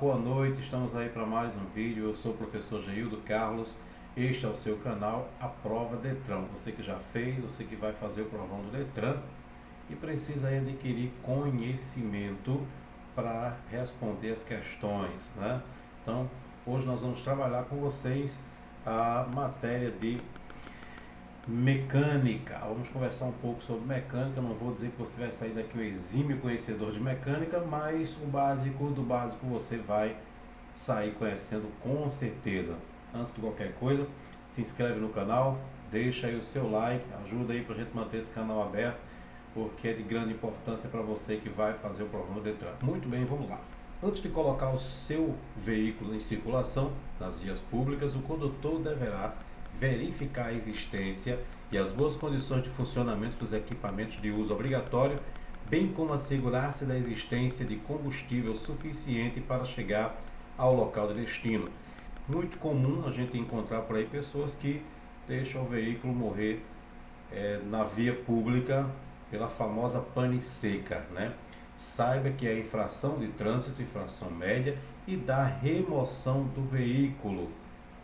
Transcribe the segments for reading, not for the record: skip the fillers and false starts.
boa noite, estamos aí para mais um vídeo. Eu sou o professor Geildo Carlos, este é o seu canal A Prova Detran. Você que já fez, você que vai fazer o provão do Detran e precisa aí adquirir conhecimento para responder as questões, né? Então, hoje nós vamos trabalhar com vocês a matéria de mecânica. Vamos conversar um pouco sobre mecânica. Não vou dizer que você vai sair daqui um exímio conhecedor de mecânica, mas o básico do básico você vai sair conhecendo com certeza. Antes de qualquer coisa, se inscreve no canal, deixa aí o seu like, ajuda aí para a gente manter esse canal aberto, porque é de grande importância para você que vai fazer o provão do Detran. Muito bem, vamos lá. Antes de colocar o seu veículo em circulação nas vias públicas, o condutor deverá verificar a existência e as boas condições de funcionamento dos equipamentos de uso obrigatório, bem como assegurar-se da existência de combustível suficiente para chegar ao local de destino. Muito comum a gente encontrar por aí pessoas que deixam o veículo morrer na via pública pela famosa pane seca, né? Saiba que é infração de trânsito, infração média, e da remoção do veículo.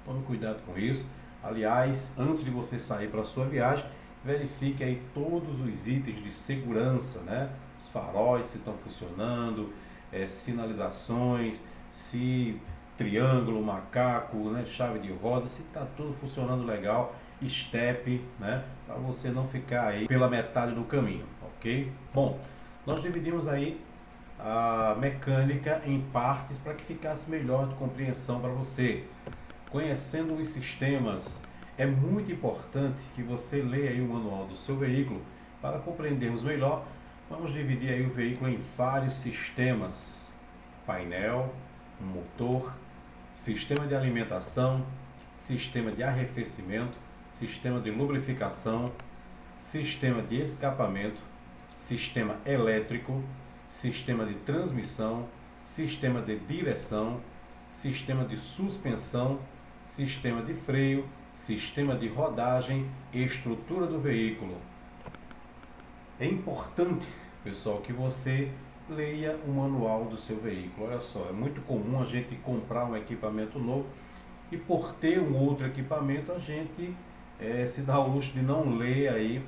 Tome cuidado com isso. Aliás, antes de você sair para a sua viagem, verifique aí todos os itens de segurança, né? Os faróis se estão funcionando, sinalizações, se triângulo, macaco, né? Chave de roda, se está tudo funcionando legal, estepe, né? Para você não ficar aí pela metade do caminho, ok? Bom, nós dividimos aí a mecânica em partes para que ficasse melhor de compreensão para você. Conhecendo os sistemas, é muito importante que você leia aí o manual do seu veículo para compreendermos melhor. Vamos dividir aí o veículo em vários sistemas: painel, motor, sistema de alimentação, sistema de arrefecimento, sistema de lubrificação, sistema de escapamento, sistema elétrico, sistema de transmissão, sistema de direção, sistema de suspensão, sistema de freio, sistema de rodagem e estrutura do veículo. É importante, pessoal, que você leia o manual do seu veículo. Olha só, é muito comum a gente comprar um equipamento novo e por ter um outro equipamento a gente se dá o luxo de não ler aí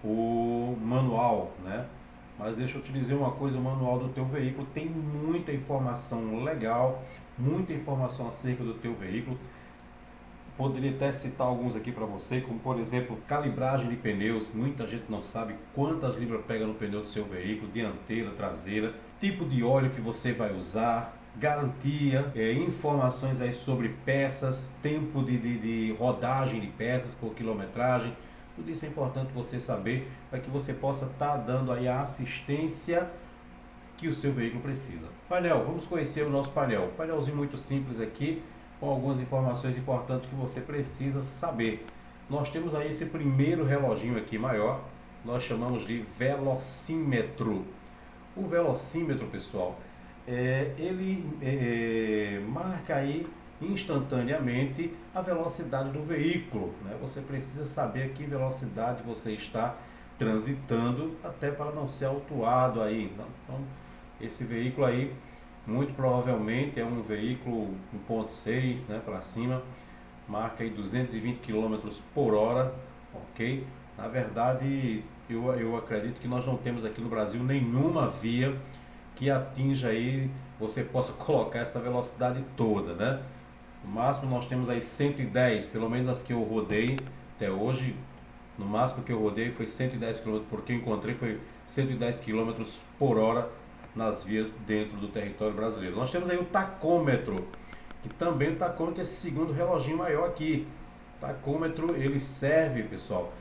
o manual, né? Mas deixa eu te dizer uma coisa, o manual do teu veículo tem muita informação legal, muita informação acerca do teu veículo. Poderia até citar alguns aqui para você, como por exemplo, calibragem de pneus. Muita gente não sabe quantas libras pega no pneu do seu veículo, dianteira, traseira, tipo de óleo que você vai usar, garantia, informações aí sobre peças, tempo de rodagem de peças por quilometragem. Tudo isso é importante você saber para que você possa estar dando aí a assistência que o seu veículo precisa. Painel, vamos conhecer o nosso painel. Painelzinho muito simples aqui, com algumas informações importantes que você precisa saber. Nós temos aí esse primeiro reloginho aqui maior, nós chamamos de velocímetro. O velocímetro, pessoal, ele marca aí instantaneamente a velocidade do veículo, né? Você precisa saber a que velocidade você está transitando, até para não ser autuado aí. Então, esse veículo aí, muito provavelmente é um veículo 1.6, né, para cima, marca aí 220 km por hora, ok? Na verdade, eu acredito que nós não temos aqui no Brasil nenhuma via que atinja aí, você possa colocar essa velocidade toda, né? No máximo nós temos aí 110, pelo menos as que eu rodei até hoje, no máximo que eu rodei foi 110 km, porque eu encontrei foi 110 km por hora nas vias dentro do território brasileiro. Nós temos aí o tacômetro, que também o tacômetro é esse segundo reloginho maior aqui. O tacômetro ele serve, pessoal,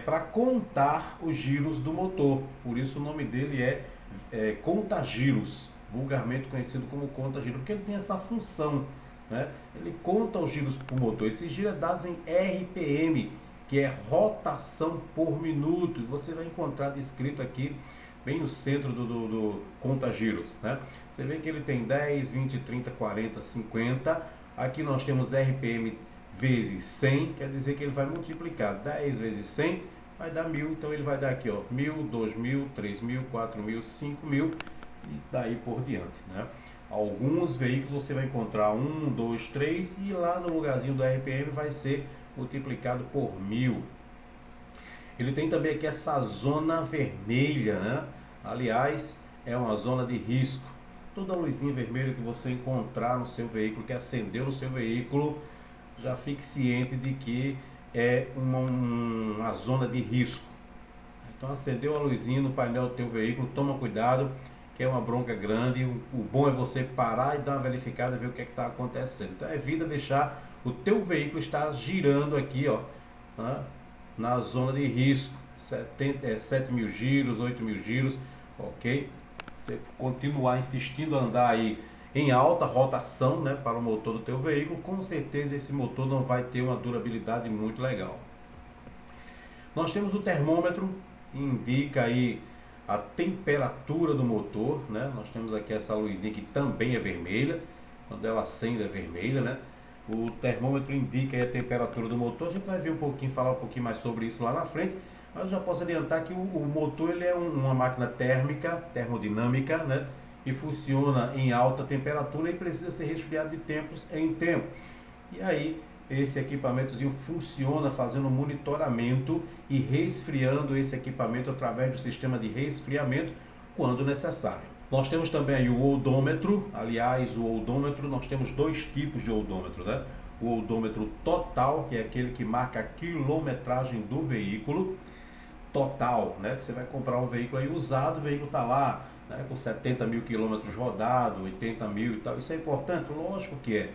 para contar os giros do motor, por isso o nome dele é conta-giros, vulgarmente conhecido como conta-giros, porque ele tem essa função, né? Ele conta os giros para o motor. Esses giros é dados em RPM, que é rotação por minuto. Você vai encontrar descrito aqui bem no centro do conta-giros, né? Você vê que ele tem 10, 20, 30, 40, 50. Aqui nós temos RPM vezes 100, quer dizer que ele vai multiplicar 10 vezes 100, vai dar 1000, então ele vai dar aqui, ó, 1000, 2000, 3000, 4000, 5000 e daí por diante, né? Alguns veículos você vai encontrar 1, 2, 3 e lá no lugarzinho do RPM vai ser multiplicado por 1000. Ele tem também aqui essa zona vermelha, né? Aliás, é uma zona de risco. Toda luzinha vermelha que você encontrar no seu veículo, que acendeu no seu veículo, já fique ciente de que é uma zona de risco. Então acendeu a luzinha no painel do teu veículo, toma cuidado, que é uma bronca grande. O bom é você parar e dar uma verificada, ver o que está acontecendo. Então evita deixar o teu veículo estar girando aqui, ó, né, na zona de risco, 7 mil giros, 8 mil giros, ok? Você continuar insistindo a andar aí em alta rotação, né, para o motor do teu veículo, com certeza esse motor não vai ter uma durabilidade muito legal. Nós temos o termômetro, que indica aí a temperatura do motor, né? Nós temos aqui essa luzinha que também é vermelha, quando ela acende é vermelha, né? O termômetro indica aí a temperatura do motor. A gente vai ver falar um pouquinho mais sobre isso lá na frente, mas eu já posso adiantar que o motor ele é uma máquina térmica, termodinâmica, né? E funciona em alta temperatura e precisa ser resfriado de tempos em tempos. E aí esse equipamentozinho funciona fazendo monitoramento e resfriando esse equipamento através do sistema de resfriamento quando necessário. Nós temos também aí o odômetro. Aliás, o odômetro, nós temos dois tipos de odômetro, né? O odômetro total, que é aquele que marca a quilometragem do veículo total, né? Que você vai comprar um veículo aí usado, o veículo está lá, né, com 70 mil quilômetros rodados, 80 mil e tal. Isso é importante? Lógico que é.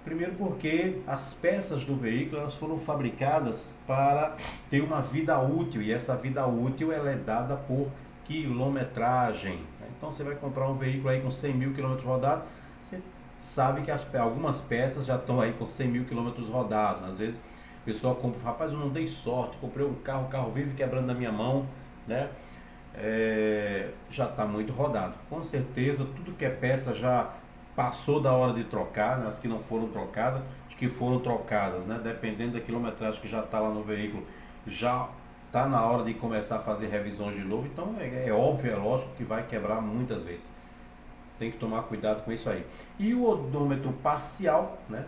Primeiro porque as peças do veículo elas foram fabricadas para ter uma vida útil, e essa vida útil ela é dada por quilometragem. Então você vai comprar um veículo aí com 100 mil quilômetros rodados, você sabe que algumas peças já estão aí com 100 mil quilômetros rodados. Às vezes o pessoal compra, rapaz, eu não dei sorte, comprei um carro, o carro vive quebrando na minha mão, né? Já está muito rodado. Com certeza tudo que é peça já passou da hora de trocar, né? As que não foram trocadas, as que foram trocadas, né? Dependendo da quilometragem que já está lá no veículo, já está na hora de começar a fazer revisões de novo. Então é óbvio, é lógico que vai quebrar muitas vezes. Tem que tomar cuidado com isso aí. E o odômetro parcial, né?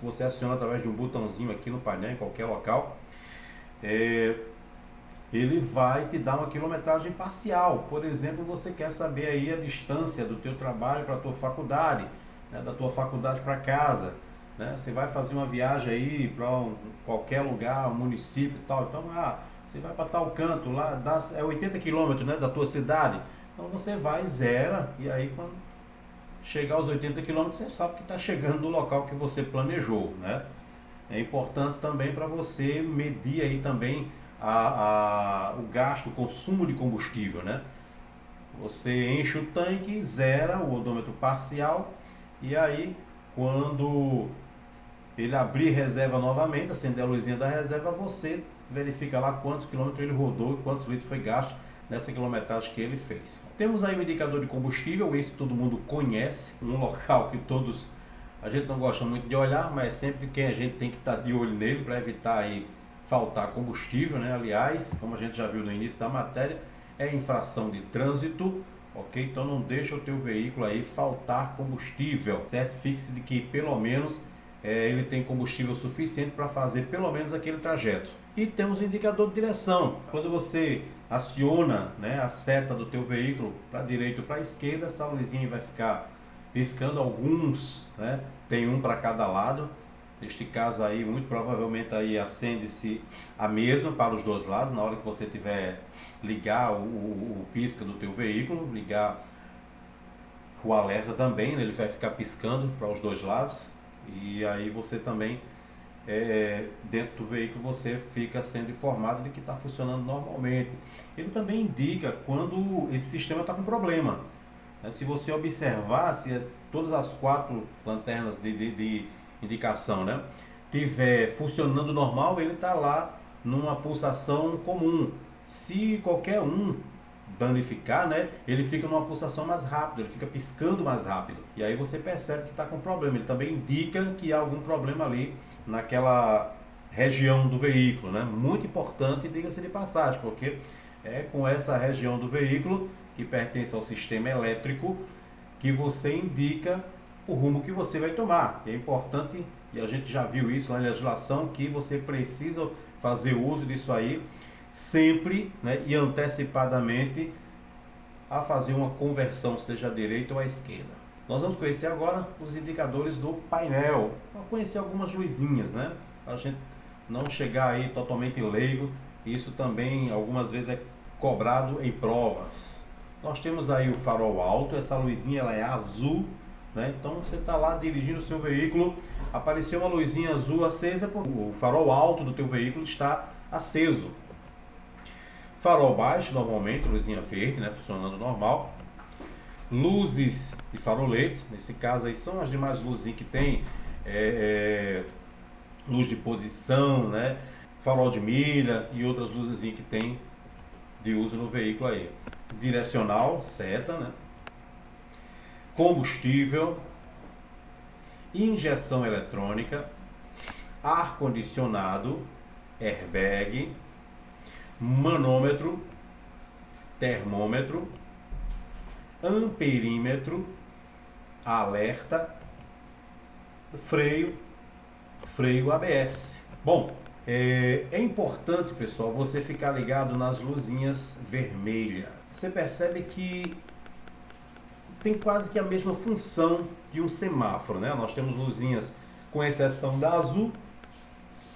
Você aciona através de um botãozinho aqui no painel, em qualquer local. Ele vai te dar uma quilometragem parcial. Por exemplo, você quer saber aí a distância do teu trabalho para a tua faculdade, né, da tua faculdade para casa, né? Você vai fazer uma viagem aí para qualquer lugar, um município e tal, então você vai para tal canto, lá é 80 quilômetros, né, da tua cidade, então você vai, zera, e aí quando chegar aos 80 quilômetros, você sabe que está chegando no local que você planejou, né? É importante também para você medir aí também o gasto, o consumo de combustível, né? Você enche o tanque, zera o odômetro parcial, e aí quando ele abrir reserva novamente, acender a luzinha da reserva, você verifica lá quantos quilômetros ele rodou e quantos litros foi gasto nessa quilometragem que ele fez. Temos aí o indicador de combustível, esse todo mundo conhece, um local que a gente não gosta muito de olhar, mas sempre que a gente tem que estar de olho nele para evitar aí faltar combustível, né? Aliás, como a gente já viu no início da matéria, é infração de trânsito, ok? Então não deixa o teu veículo aí faltar combustível. Certifique-se de que pelo menos ele tem combustível suficiente para fazer pelo menos aquele trajeto. E temos o indicador de direção. Quando você aciona, né, a seta do teu veículo para a direita ou para a esquerda, essa luzinha vai ficar piscando. Alguns, né, tem um para cada lado. Neste caso aí, muito provavelmente aí acende-se a mesma para os dois lados. Na hora que você tiver ligar o pisca do teu veículo, ligar o alerta também, né, ele vai ficar piscando para os dois lados. E aí você também, dentro do veículo, você fica sendo informado de que está funcionando normalmente. Ele também indica quando esse sistema está com problema. Se você observar, se todas as 4 lanternas de indicação, né, tiver funcionando normal, ele está lá numa pulsação comum. Se qualquer um danificar, né, ele fica numa pulsação mais rápida, ele fica piscando mais rápido. E aí você percebe que está com problema. Ele também indica que há algum problema ali naquela região do veículo, né? Muito importante, diga-se de passagem, porque é com essa região do veículo que pertence ao sistema elétrico que você indica o rumo que você vai tomar. É importante, e a gente já viu isso na legislação, que você precisa fazer uso disso aí sempre, né, e antecipadamente a fazer uma conversão, seja à direita ou à esquerda. Nós vamos conhecer agora os indicadores do painel, para conhecer algumas luzinhas, né? A gente não chegar aí totalmente leigo, isso também algumas vezes é cobrado em provas. Nós temos aí o farol alto, essa luzinha ela é azul, né? Então você está lá dirigindo o seu veículo, apareceu uma luzinha azul acesa, o farol alto do teu veículo está aceso. Farol baixo, normalmente, luzinha verde, né? Funcionando normal. Luzes e faroletes, nesse caso aí são as demais luzes que tem, luz de posição, né? Farol de milha e outras luzes que tem de uso no veículo aí. Direcional, seta, né? Combustível, injeção eletrônica, ar-condicionado, airbag, manômetro, termômetro, amperímetro, alerta, freio ABS. Bom, é importante, pessoal, você ficar ligado nas luzinhas vermelhas. Você percebe que tem quase que a mesma função de um semáforo, né? Nós temos luzinhas, com exceção da azul,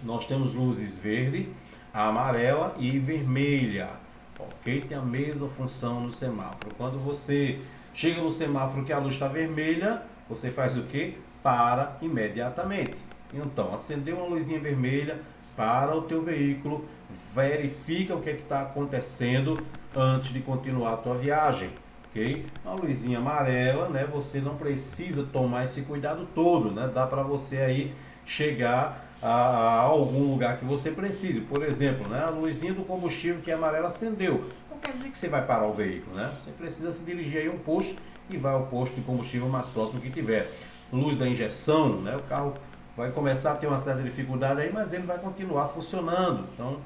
nós temos luzes verde, amarela e vermelha, ok? Tem a mesma função no semáforo. Quando você chega no semáforo que a luz está vermelha, você faz o quê? Para imediatamente. Então, acendeu uma luzinha vermelha, para o teu veículo, verifica o que está acontecendo antes de continuar a tua viagem. Ok? A luzinha amarela, né? Você não precisa tomar esse cuidado todo, né? Dá para você aí chegar a algum lugar que você precise. Por exemplo, né? A luzinha do combustível que é amarela acendeu. Não quer dizer que você vai parar o veículo, né? Você precisa se dirigir aí a um posto e vai ao posto de combustível mais próximo que tiver. Luz da injeção, né? O carro vai começar a ter uma certa dificuldade aí, mas ele vai continuar funcionando. Então,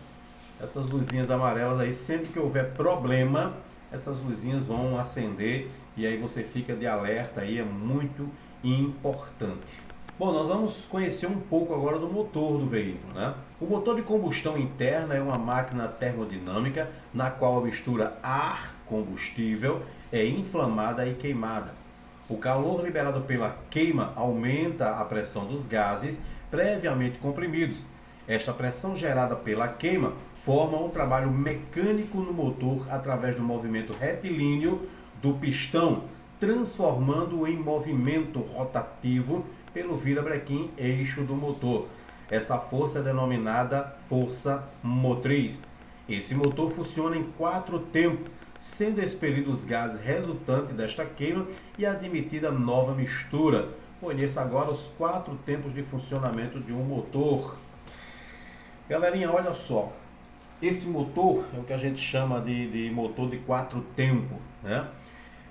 essas luzinhas amarelas aí, sempre que houver problema, essas luzinhas vão acender e aí você fica de alerta aí, é muito importante. Bom, nós vamos conhecer um pouco agora do motor do veículo, né? O motor de combustão interna é uma máquina termodinâmica na qual a mistura ar-combustível é inflamada e queimada. O calor liberado pela queima aumenta a pressão dos gases previamente comprimidos. Esta pressão gerada pela queima forma um trabalho mecânico no motor através do movimento retilíneo do pistão, transformando-o em movimento rotativo pelo virabrequim eixo do motor. Essa força é denominada força motriz. Esse motor funciona em 4 tempos, sendo expelidos os gases resultantes desta queima e admitida nova mistura. Conheça agora os 4 tempos de funcionamento de um motor. Galerinha, olha só. Esse motor é o que a gente chama de motor de 4 tempos, né?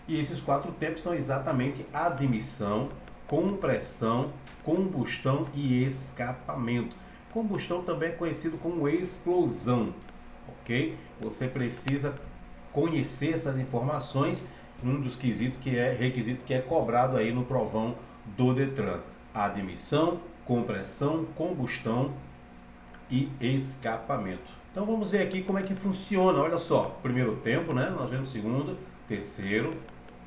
E esses 4 tempos são exatamente admissão, compressão, combustão e escapamento. Combustão também é conhecido como explosão, ok? Você precisa conhecer essas informações, um dos requisitos que é cobrado aí no provão do Detran. Admissão, compressão, combustão e escapamento. Então vamos ver aqui como é que funciona. Olha só, primeiro tempo, né? Nós vemos segundo, terceiro,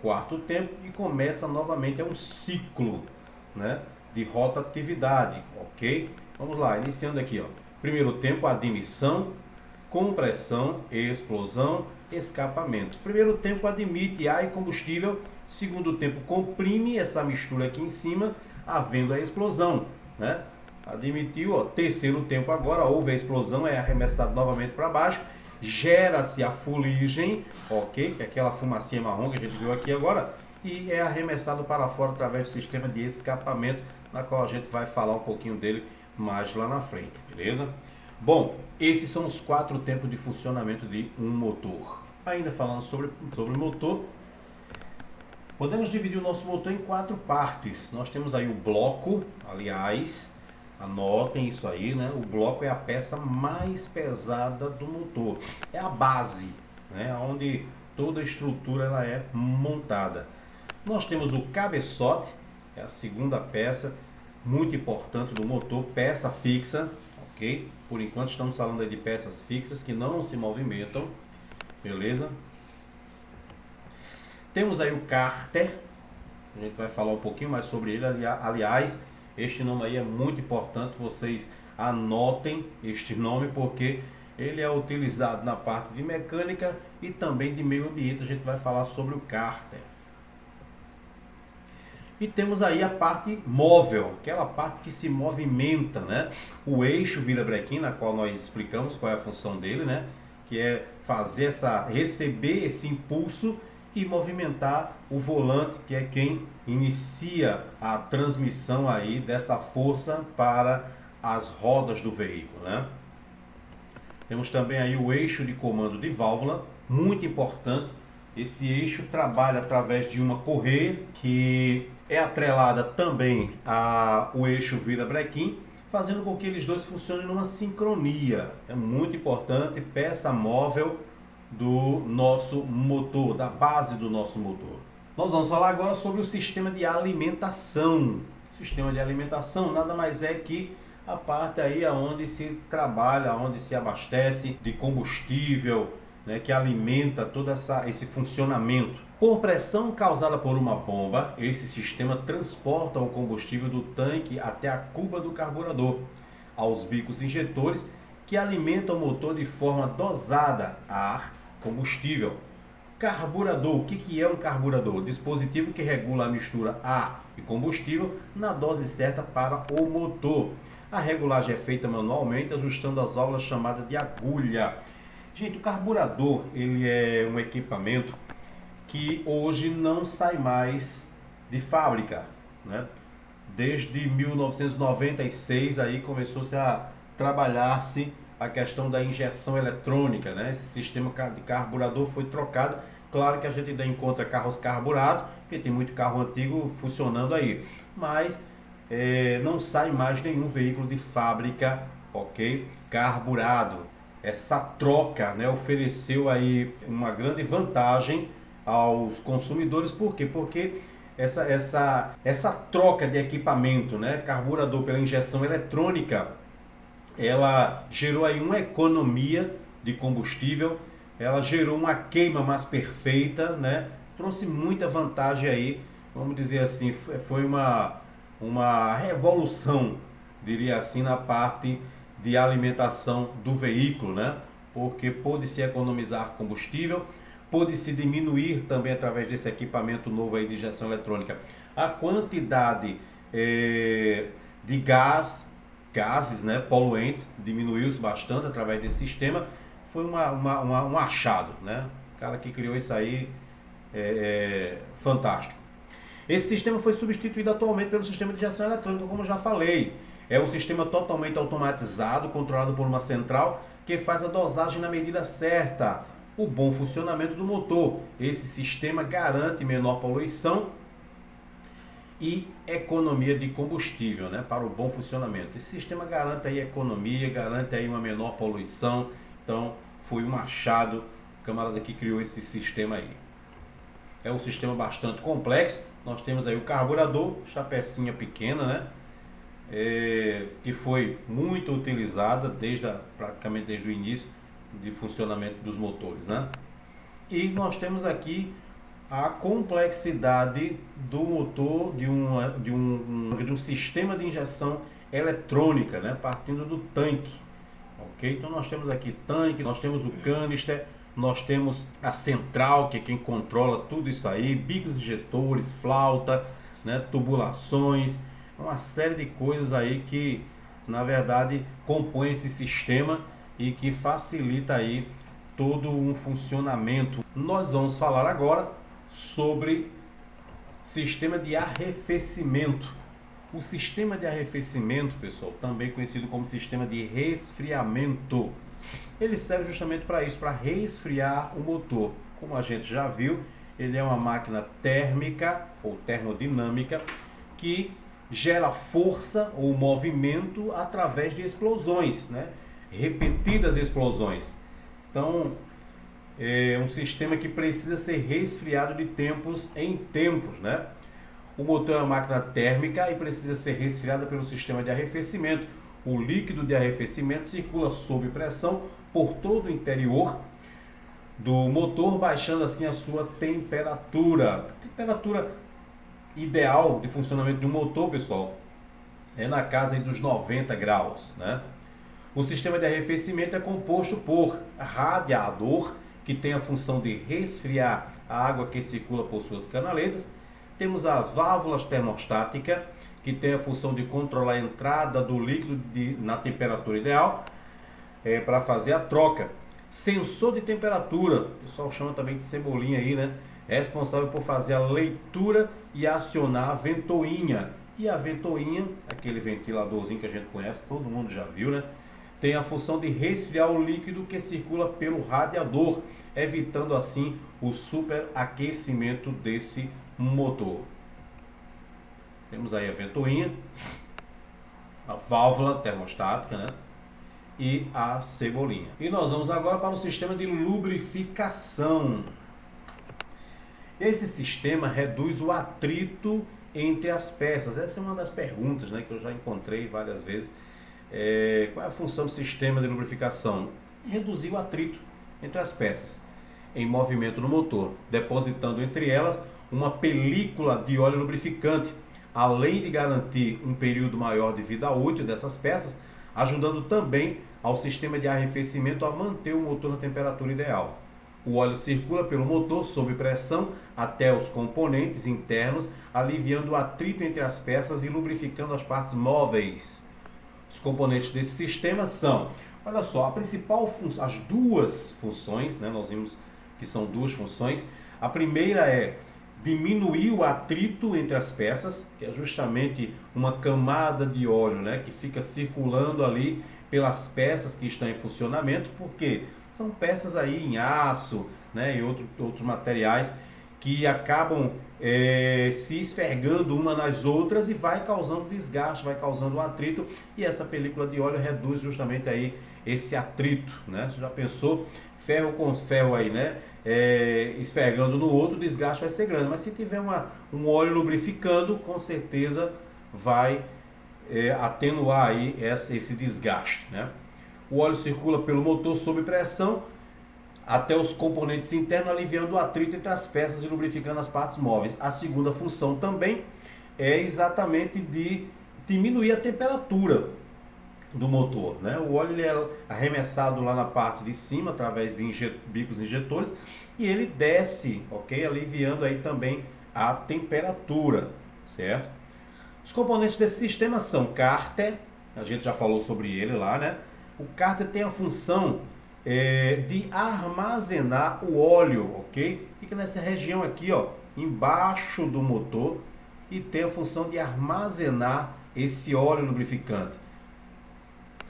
quarto tempo e começa novamente, é um ciclo, né, de rotatividade, ok? Vamos lá, iniciando aqui, ó. Primeiro tempo, admissão, compressão, explosão, escapamento. Primeiro tempo admite ar e combustível, segundo tempo comprime essa mistura aqui em cima, havendo a explosão, né? Admitiu, ó. Terceiro tempo agora, houve a explosão, é arremessado novamente para baixo, gera-se a fuligem, ok? Que é aquela fumacinha marrom que a gente viu aqui agora, e é arremessado para fora através do sistema de escapamento, na qual a gente vai falar um pouquinho dele mais lá na frente, beleza? Bom, esses são os 4 tempos de funcionamento de um motor. Ainda falando sobre motor, podemos dividir o nosso motor em 4 partes. Nós temos aí o bloco, aliás, anotem isso aí, né? O bloco é a peça mais pesada do motor, é a base, né? Onde toda a estrutura ela é montada. Nós temos o cabeçote, é a segunda peça, muito importante do motor, peça fixa, ok? Por enquanto estamos falando aí de peças fixas que não se movimentam, beleza? Temos aí o cárter, a gente vai falar um pouquinho mais sobre ele, aliás, este nome aí é muito importante, vocês anotem este nome porque ele é utilizado na parte de mecânica e também de meio ambiente, a gente vai falar sobre o cárter. E temos aí a parte móvel, aquela parte que se movimenta, né? O eixo virabrequim, na qual nós explicamos qual é a função dele, né? Que é fazer receber esse impulso e movimentar o volante, que é quem inicia a transmissão aí dessa força para as rodas do veículo, né? Temos também aí o eixo de comando de válvula, muito importante. Esse eixo trabalha através de uma correia que é atrelada também ao eixo virabrequim, fazendo com que eles dois funcionem numa sincronia. É muito importante, peça móvel do nosso motor, da base do nosso motor. Nós vamos falar agora sobre o sistema de alimentação. O sistema de alimentação nada mais é que a parte aí onde se trabalha, onde se abastece de combustível, né, que alimenta todo esse funcionamento. Por pressão causada por uma bomba, esse sistema transporta o combustível do tanque até a cuba do carburador, aos bicos injetores que alimentam o motor de forma dosada, ar, combustível. Carburador, o que é um carburador? Dispositivo que regula a mistura ar e combustível na dose certa para o motor. A regulagem é feita manualmente, ajustando as válvulas chamadas de agulha. Gente, o carburador, ele é um equipamento que hoje não sai mais de fábrica, né? Desde 1996 aí começou-se a trabalhar-se a questão da injeção eletrônica, né? Esse sistema de carburador foi trocado. Claro que a gente ainda encontra carros carburados, porque tem muito carro antigo funcionando aí, mas não sai mais nenhum veículo de fábrica, ok? Carburado. Essa troca, né, ofereceu aí uma grande vantagem aos consumidores. Por quê? Porque essa troca de equipamento, né, carburador pela injeção eletrônica, ela gerou aí uma economia de combustível, ela gerou uma queima mais perfeita, né, trouxe muita vantagem aí, vamos dizer assim, foi uma revolução, diria assim, na parte de alimentação do veículo, né? Porque pôde-se economizar combustível, pôde-se diminuir também através desse equipamento novo aí de injeção eletrônica a quantidade de gases, né, poluentes, diminuiu-se bastante através desse sistema. Foi um achado, né? O cara que criou isso aí fantástico. Esse sistema foi substituído atualmente pelo sistema de injeção eletrônica, como eu já falei. É um sistema totalmente automatizado, controlado por uma central, que faz a dosagem na medida certa. O bom funcionamento do motor. Esse sistema garante menor poluição e economia de combustível, né, para o bom funcionamento. Esse sistema garante aí economia, garante aí uma menor poluição. Então, foi um achado, o camarada que criou esse sistema aí. É um sistema bastante complexo. Nós temos aí o carburador, esta pecinha pequena, né? Que foi muito utilizada praticamente desde o início de funcionamento dos motores, né? E nós temos aqui a complexidade do motor de um sistema de injeção eletrônica, né? Partindo do tanque, ok? Então nós temos aqui tanque, nós temos o canister, nós temos a central, que é quem controla tudo isso aí, bicos injetores, flauta, né, tubulações, uma série de coisas aí que, na verdade, compõem esse sistema e que facilita aí todo um funcionamento. Nós vamos falar agora sobre sistema de arrefecimento. O sistema de arrefecimento, pessoal, também conhecido como sistema de resfriamento, ele serve justamente para isso, para resfriar o motor. Como a gente já viu, ele é uma máquina térmica ou termodinâmica que gera força ou movimento através de explosões, né? Repetidas explosões. Então, é um sistema que precisa ser resfriado de tempos em tempos, né? O motor é uma máquina térmica e precisa ser resfriada pelo sistema de arrefecimento. O líquido de arrefecimento circula sob pressão por todo o interior do motor, baixando assim a sua temperatura. A temperatura ideal de funcionamento de um motor, pessoal, é na casa dos 90 graus, né? O sistema de arrefecimento é composto por radiador, que tem a função de resfriar a água que circula por suas canaletas. Temos as válvulas termostáticas, que tem a função de controlar a entrada do líquido na temperatura ideal, para fazer a troca. Sensor de temperatura, o pessoal chama também de cebolinha aí, né? É responsável por fazer a leitura e acionar a ventoinha. E a ventoinha, aquele ventiladorzinho que a gente conhece, todo mundo já viu, né? Tem a função de resfriar o líquido que circula pelo radiador, evitando assim o superaquecimento desse motor. Temos aí a ventoinha, a válvula termostática, né? E a cebolinha. E nós vamos agora para o sistema de lubrificação. Esse sistema reduz o atrito entre as peças. Essa é uma das perguntas, né, que eu já encontrei várias vezes. Qual é a função do sistema de lubrificação? Reduzir o atrito entre as peças em movimento no motor, depositando entre elas uma película de óleo lubrificante, além de garantir um período maior de vida útil dessas peças, ajudando também ao sistema de arrefecimento a manter o motor na temperatura ideal. O óleo circula pelo motor sob pressão até os componentes internos, aliviando o atrito entre as peças e lubrificando as partes móveis. Os componentes desse sistema são, olha só, a principal as duas funções, né, nós vimos que são duas funções. A primeira é diminuir o atrito entre as peças, que é justamente uma camada de óleo, né, que fica circulando ali pelas peças que estão em funcionamento, porque são peças aí em aço, né, e outros materiais que acabam se esfregando uma nas outras e vai causando desgaste, vai causando um atrito, e essa película de óleo reduz justamente aí esse atrito, né? Você já pensou, ferro com ferro aí, né? Esfregando no outro, o desgaste vai ser grande, mas se tiver um óleo lubrificando, com certeza vai atenuar aí esse desgaste, né? O óleo circula pelo motor sob pressão até os componentes internos, aliviando o atrito entre as peças e lubrificando as partes móveis. A segunda função também é exatamente de diminuir a temperatura do motor, né? O óleo ele é arremessado lá na parte de cima através de bicos injetores e ele desce, ok? Aliviando aí também a temperatura, certo? Os componentes desse sistema são cárter, a gente já falou sobre ele lá, né? O cárter tem a função de armazenar o óleo, ok? Fica nessa região aqui, ó, embaixo do motor, e tem a função de armazenar esse óleo lubrificante.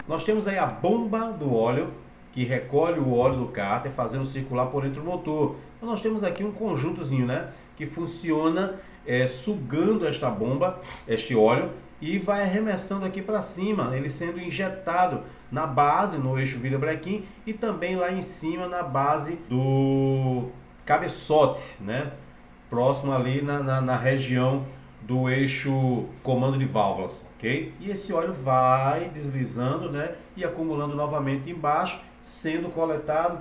Nós temos aí a bomba do óleo, que recolhe o óleo do cárter, fazendo circular por dentro do motor. Então nós temos aqui um conjuntozinho, né, que funciona sugando esta bomba, este óleo, e vai arremessando aqui para cima, ele sendo injetado na base, no eixo virabrequim, e também lá em cima na base do cabeçote, né? Próximo ali na região do eixo comando de válvulas, ok? E esse óleo vai deslizando, né? E acumulando novamente embaixo, sendo coletado,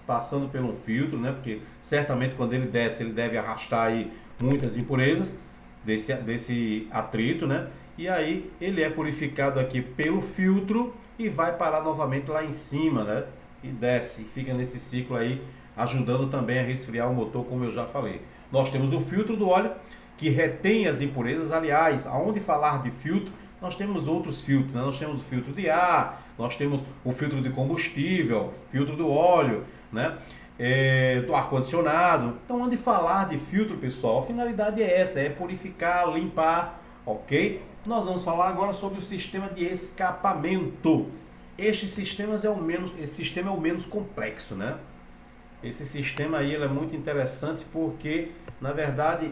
passando por um filtro, né? Porque certamente quando ele desce, ele deve arrastar aí muitas impurezas desse atrito, né? E aí ele é purificado aqui pelo filtro e vai parar novamente lá em cima, né? E desce, fica nesse ciclo aí, ajudando também a resfriar o motor, como eu já falei. Nós temos o filtro do óleo, que retém as impurezas. Aliás, aonde falar de filtro, nós temos outros filtros, né? Nós temos o filtro de ar, nós temos o filtro de combustível, filtro do óleo, né? Do ar-condicionado. Então, onde falar de filtro, pessoal, a finalidade é essa, é purificar, limpar, ok? Nós vamos falar agora sobre o sistema de escapamento. Esse sistema é o menos complexo, né? Esse sistema aí ele é muito interessante porque, na verdade,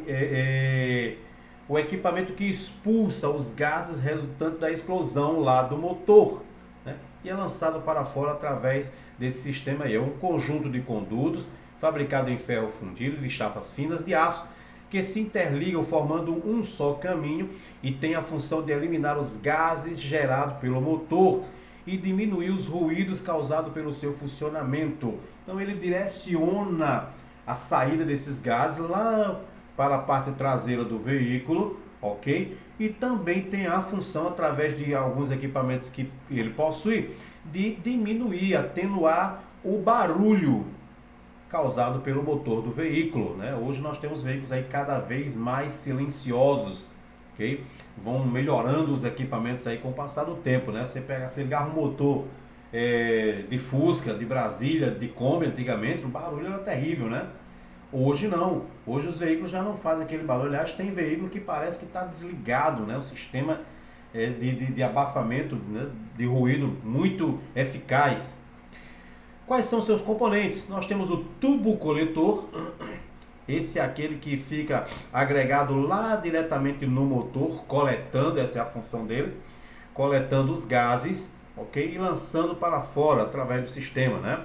o equipamento que expulsa os gases resultantes da explosão lá do motor, né? e é lançado para fora através desse sistema aí. É um conjunto de condutos fabricado em ferro fundido de chapas finas de aço que se interligam formando um só caminho e tem a função de eliminar os gases gerados pelo motor e diminuir os ruídos causados pelo seu funcionamento. Então ele direciona a saída desses gases lá para a parte traseira do veículo, ok? E também tem a função, através de alguns equipamentos que ele possui, de diminuir, atenuar o barulho causado pelo motor do veículo, né? Hoje nós temos veículos aí cada vez mais silenciosos, ok? Vão melhorando os equipamentos aí com o passar do tempo, né? Você ligar um motor de Fusca, de Brasília, de Kombi antigamente, o barulho era terrível, né? Hoje não, hoje os veículos já não fazem aquele barulho. Aliás, tem veículo que parece que está desligado, né? O sistema de abafamento, né? De ruído muito eficaz. Quais são seus componentes? Nós temos o tubo coletor, esse é aquele que fica agregado lá diretamente no motor, coletando, essa é a função dele, coletando os gases, ok? E lançando para fora através do sistema, né?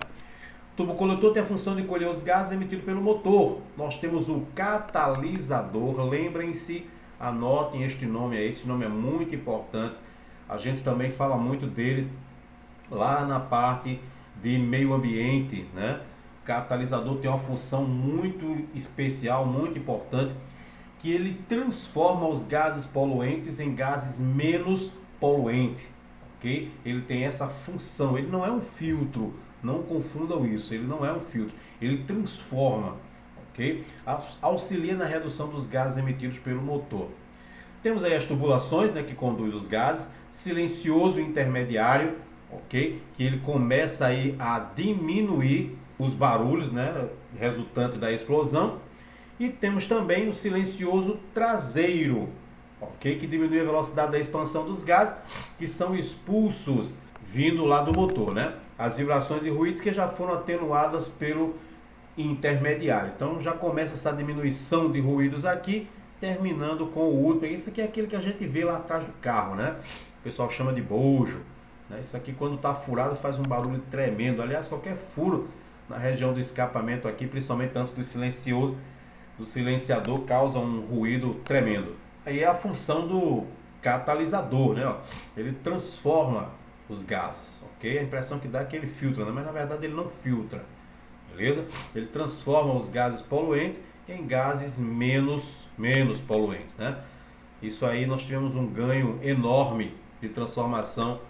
O tubo coletor tem a função de colher os gases emitidos pelo motor. Nós temos o catalisador, lembrem-se, anotem este nome aí, esse nome é muito importante. A gente também fala muito dele lá na parte de meio ambiente, né? O catalisador tem uma função muito especial, muito importante, que ele transforma os gases poluentes em gases menos poluentes, ok? Ele tem essa função, ele não é um filtro, não confundam isso, ele não é um filtro, ele transforma, ok? Auxilia na redução dos gases emitidos pelo motor. Temos aí as tubulações, né, que conduz os gases, silencioso intermediário, ok? Que ele começa aí a diminuir os barulhos, né, resultante da explosão. E temos também o silencioso traseiro, ok? Que diminui a velocidade da expansão dos gases que são expulsos vindo lá do motor, né? As vibrações e ruídos que já foram atenuadas pelo intermediário. Então já começa essa diminuição de ruídos aqui, terminando com o último. Isso aqui é aquele que a gente vê lá atrás do carro, né? O pessoal chama de bojo. Isso aqui, quando está furado, faz um barulho tremendo. Aliás, qualquer furo na região do escapamento aqui, principalmente antes do silencioso, do silenciador, causa um ruído tremendo. Aí é a função do catalisador, né? Ele transforma os gases, ok? A impressão que dá é que ele filtra, né? Mas na verdade ele não filtra, beleza? Ele transforma os gases poluentes em gases menos poluentes, né? Isso aí nós tivemos um ganho enorme de transformação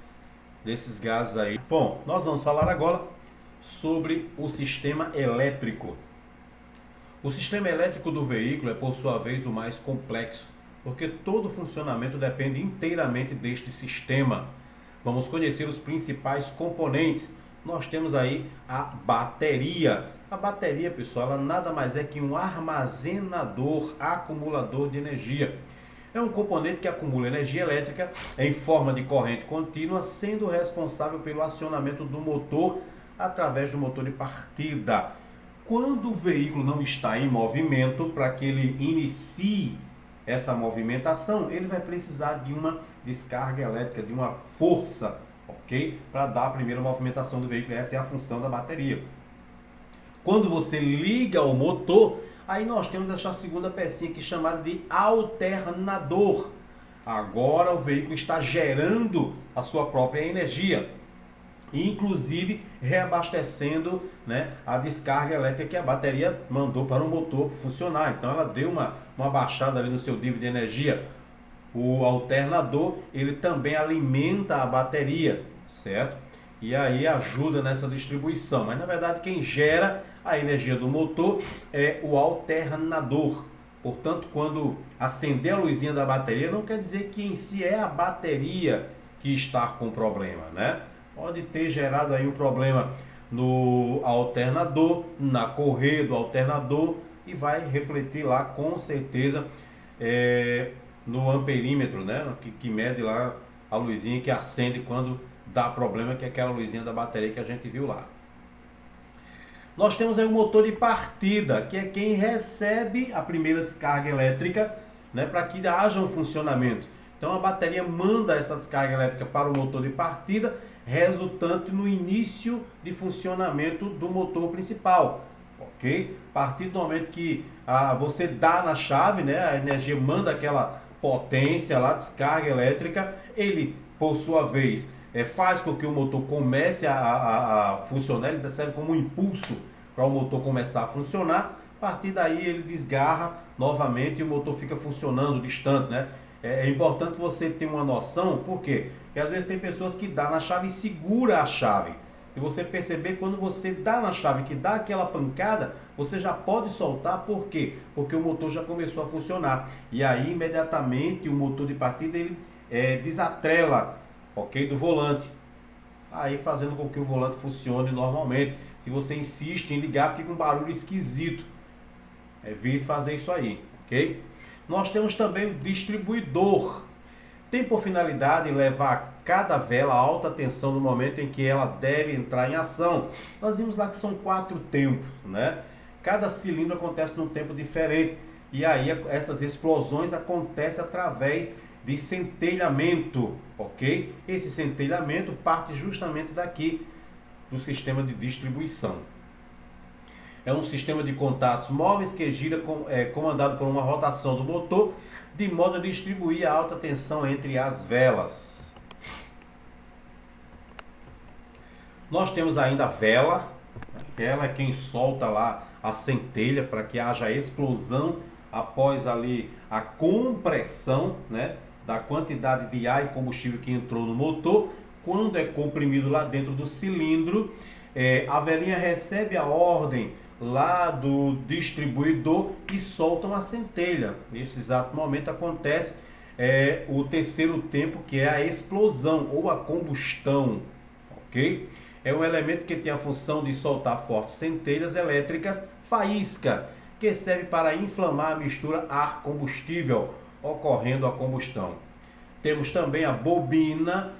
desses gases aí. Bom, nós vamos falar agora sobre o sistema elétrico. O sistema elétrico do veículo é, por sua vez, o mais complexo, porque todo o funcionamento depende inteiramente deste sistema. Vamos conhecer os principais componentes. Nós temos aí a bateria. A bateria, pessoal, ela nada mais é que um armazenador, acumulador de energia. É um componente que acumula energia elétrica em forma de corrente contínua, sendo responsável pelo acionamento do motor através do motor de partida. Quando o veículo não está em movimento, para que ele inicie essa movimentação, ele vai precisar de uma descarga elétrica, de uma força, ok? Para dar a primeira movimentação do veículo. Essa é a função da bateria. Quando você liga o motor, aí nós temos essa segunda pecinha aqui chamada de alternador. Agora o veículo está gerando a sua própria energia, inclusive reabastecendo, né, a descarga elétrica que a bateria mandou para o motor funcionar. Então ela deu uma baixada ali no seu nível de energia. O alternador, ele também alimenta a bateria, certo? E aí ajuda nessa distribuição. Mas na verdade quem gera a energia do motor é o alternador. Portanto, quando acender a luzinha da bateria, não quer dizer que em si é a bateria que está com problema, né? Pode ter gerado aí um problema no alternador, na correia do alternador, e vai refletir lá com certeza no amperímetro, né? Que mede lá a luzinha que acende quando dá problema, que é aquela luzinha da bateria que a gente viu lá. Nós temos aí o motor de partida, que é quem recebe a primeira descarga elétrica, né, para que haja um funcionamento. Então a bateria manda essa descarga elétrica para o motor de partida, resultante no início de funcionamento do motor principal. Ok? A partir do momento que você dá na chave, né, a energia manda aquela potência lá, descarga elétrica, ele, por sua vez, faz com que o motor comece a funcionar, ele serve como um impulso para o motor começar a funcionar. A partir daí ele desgarra novamente e o motor fica funcionando distante, né? É importante você ter uma noção, por quê? Porque às vezes tem pessoas que dá na chave e segura a chave. E você perceber, quando você dá na chave, que dá aquela pancada, você já pode soltar. Por quê? Porque o motor já começou a funcionar. E aí, imediatamente, o motor de partida, ele desatrela, ok, do volante. Aí, fazendo com que o volante funcione normalmente. Se você insiste em ligar, fica um barulho esquisito. Evite fazer isso aí, ok? Nós temos também o distribuidor. Tem por finalidade levar cada vela a alta tensão no momento em que ela deve entrar em ação. Nós vimos lá que são 4 tempos, né? Cada cilindro acontece num tempo diferente. E aí essas explosões acontecem através de centelhamento, ok? Esse centelhamento parte justamente daqui, do sistema de distribuição. É um sistema de contatos móveis que gira comandado por uma rotação do motor, de modo a distribuir a alta tensão entre as velas. Nós temos ainda a vela. Ela é quem solta lá a centelha para que haja explosão após ali a compressão, né, da quantidade de ar e combustível que entrou no motor. Quando é comprimido lá dentro do cilindro, a velinha recebe a ordem lá do distribuidor e solta uma centelha. Nesse exato momento acontece o terceiro tempo, que é a explosão ou a combustão, ok? É um elemento que tem a função de soltar fortes centelhas elétricas, faísca, que serve para inflamar a mistura ar-combustível, ocorrendo a combustão. Temos também a bobina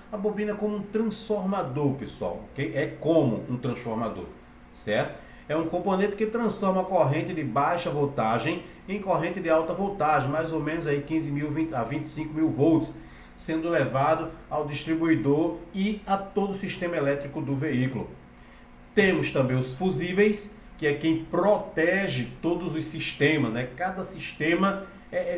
como um transformador, pessoal, ok? É como um transformador, certo? É um componente que transforma a corrente de baixa voltagem em corrente de alta voltagem, mais ou menos aí 15.000 a 25.000 volts, sendo levado ao distribuidor e a todo o sistema elétrico do veículo. Temos também os fusíveis, que é quem protege todos os sistemas, né? Cada sistema,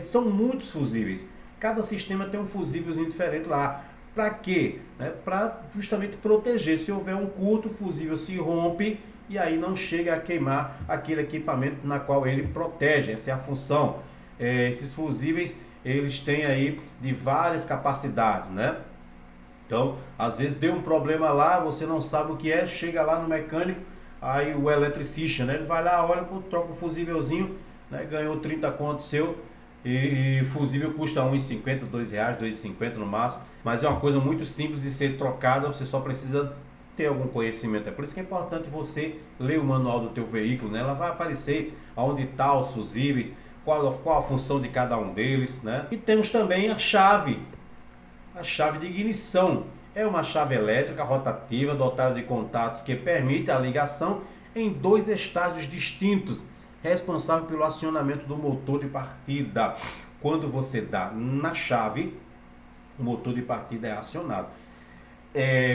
são muitos fusíveis. Cada sistema tem um fusívelzinho diferente lá. Para quê? Para justamente proteger. Se houver um curto, o fusível se rompe e aí não chega a queimar aquele equipamento na qual ele protege. Essa é a função. Esses fusíveis, eles têm aí de várias capacidades, né? Então, às vezes deu um problema lá, você não sabe o que é, chega lá no mecânico, aí o eletricista, né? Ele vai lá, olha, troca o fusívelzinho, né? Ganhou 30 conto seu. E fusível custa R$1,50, R$2, R$2,50 no máximo. Mas é uma coisa muito simples de ser trocada, você só precisa ter algum conhecimento. É por isso que é importante você ler o manual do teu veículo, né? Ela vai aparecer onde estão os fusíveis, qual a função de cada um deles, né? E temos também a chave de ignição. É uma chave elétrica rotativa dotada de contatos que permite a ligação em 2 estágios distintos, responsável pelo acionamento do motor de partida. Quando você dá na chave, o motor de partida é acionado.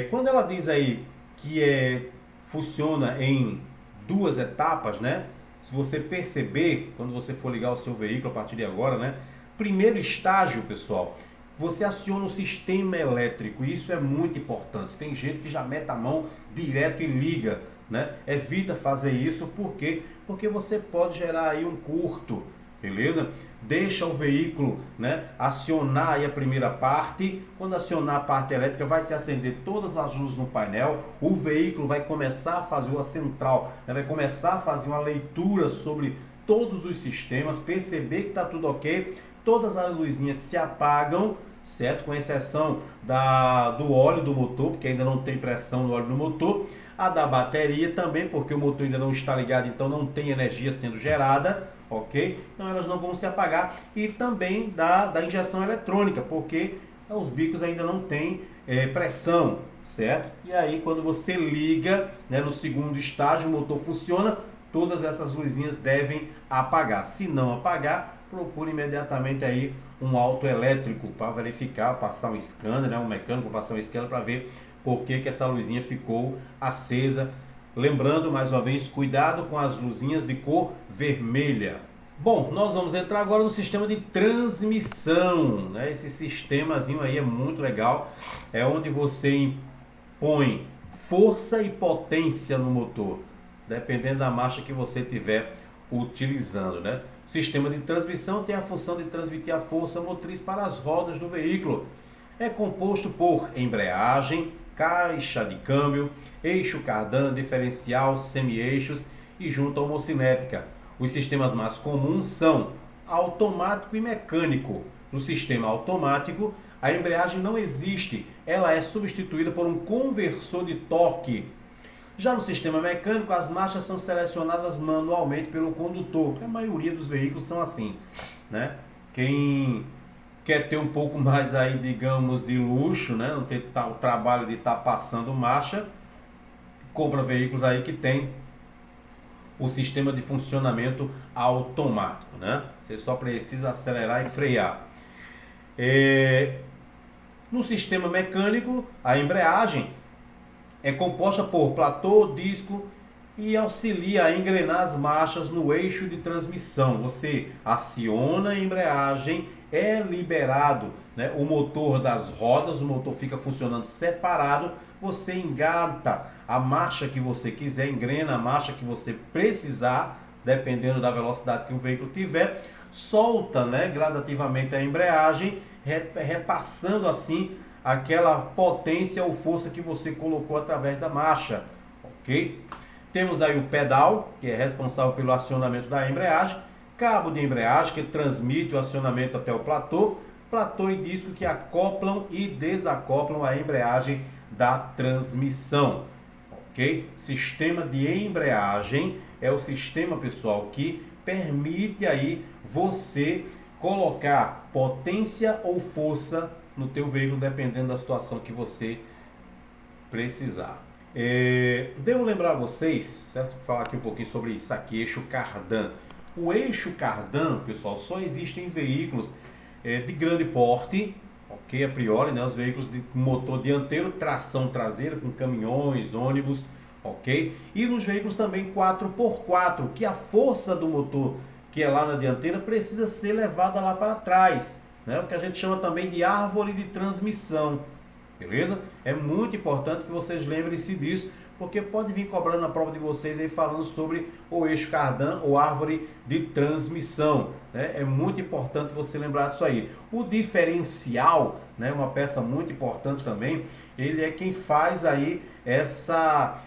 Quando ela diz aí que funciona em 2 etapas, né? Se você perceber, quando você for ligar o seu veículo a partir de agora, né? Primeiro estágio, pessoal, você aciona o sistema elétrico. Isso é muito importante. Tem gente que já mete a mão direto e liga, né? Evita fazer isso, por quê? Porque você pode gerar aí um curto, beleza? Deixa o veículo, né, acionar aí a primeira parte. Quando acionar a parte elétrica, vai se acender todas as luzes no painel. O veículo vai começar a fazer uma central, né, vai começar a fazer uma leitura sobre todos os sistemas, perceber que está tudo ok. Todas as luzinhas se apagam, certo? Com exceção do óleo do motor, porque ainda não tem pressão no óleo do motor. A da bateria também, porque o motor ainda não está ligado, então não tem energia sendo gerada, ok? Então elas não vão se apagar. E também da injeção eletrônica, porque os bicos ainda não têm pressão, certo? E aí quando você liga, né, no segundo estágio, o motor funciona, todas essas luzinhas devem apagar. Se não apagar, procure imediatamente aí um autoelétrico para verificar, passar um scanner, né, um mecânico passar um scanner para ver por que essa luzinha ficou acesa. Lembrando, mais uma vez, cuidado com as luzinhas de cor vermelha. Bom, nós vamos entrar agora no sistema de transmissão, né? Esse sistemazinho aí é muito legal, é onde você impõe força e potência no motor, dependendo da marcha que você estiver utilizando, né? O sistema de transmissão tem a função de transmitir a força motriz para as rodas do veículo. É composto por embreagem, caixa de câmbio, eixo cardan, diferencial, semi-eixos e junta homocinética. Os sistemas mais comuns são automático e mecânico. No sistema automático, a embreagem não existe, ela é substituída por um conversor de torque. Já no sistema mecânico, as marchas são selecionadas manualmente pelo condutor. A maioria dos veículos são assim, né? Quem quer ter um pouco mais aí, digamos, de luxo, né? Não ter o trabalho de estar passando marcha, compra veículos aí que tem o sistema de funcionamento automático, né? Você só precisa acelerar e frear. No sistema mecânico, a embreagem é composta por platô, disco e auxilia a engrenar as marchas no eixo de transmissão. Você aciona a embreagem, é liberado, né, o motor das rodas, o motor fica funcionando separado, você engata a marcha que você quiser, engrena a marcha que você precisar, dependendo da velocidade que o veículo tiver, solta, né, gradativamente a embreagem, repassando assim aquela potência ou força que você colocou através da marcha, ok? Temos aí o pedal, que é responsável pelo acionamento da embreagem, cabo de embreagem, que transmite o acionamento até o platô, platô e disco que acoplam e desacoplam a embreagem da transmissão, ok? Sistema de embreagem é o sistema, pessoal, que permite aí você colocar potência ou força no teu veículo, dependendo da situação que você precisar. Devo lembrar a vocês, certo? Falar aqui um pouquinho sobre isso aqui, eixo cardan. O eixo cardan, pessoal, só existe em veículos de grande porte, ok? A priori, né? Os veículos de motor dianteiro, tração traseira, com caminhões, ônibus, ok? E nos veículos também 4x4, que a força do motor que é lá na dianteira precisa ser levada lá para trás, né? O que a gente chama também de árvore de transmissão, beleza? É muito importante que vocês lembrem-se disso, porque pode vir cobrando na prova de vocês aí falando sobre o eixo cardan ou árvore de transmissão, né? É muito importante você lembrar disso aí. O diferencial, né, uma peça muito importante também, ele é quem faz aí essa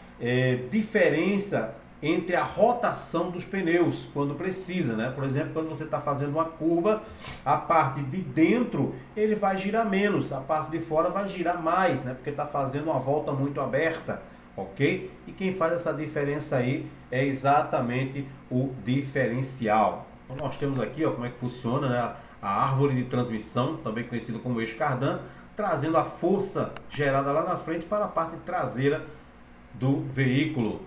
diferença entre a rotação dos pneus, quando precisa, né? Por exemplo, quando você está fazendo uma curva, a parte de dentro ele vai girar menos, a parte de fora vai girar mais, né? Porque está fazendo uma volta muito aberta, ok? E quem faz essa diferença aí é exatamente o diferencial. Então nós temos aqui, ó, como é que funciona, né, a árvore de transmissão, também conhecido como eixo cardan, trazendo a força gerada lá na frente para a parte traseira do veículo.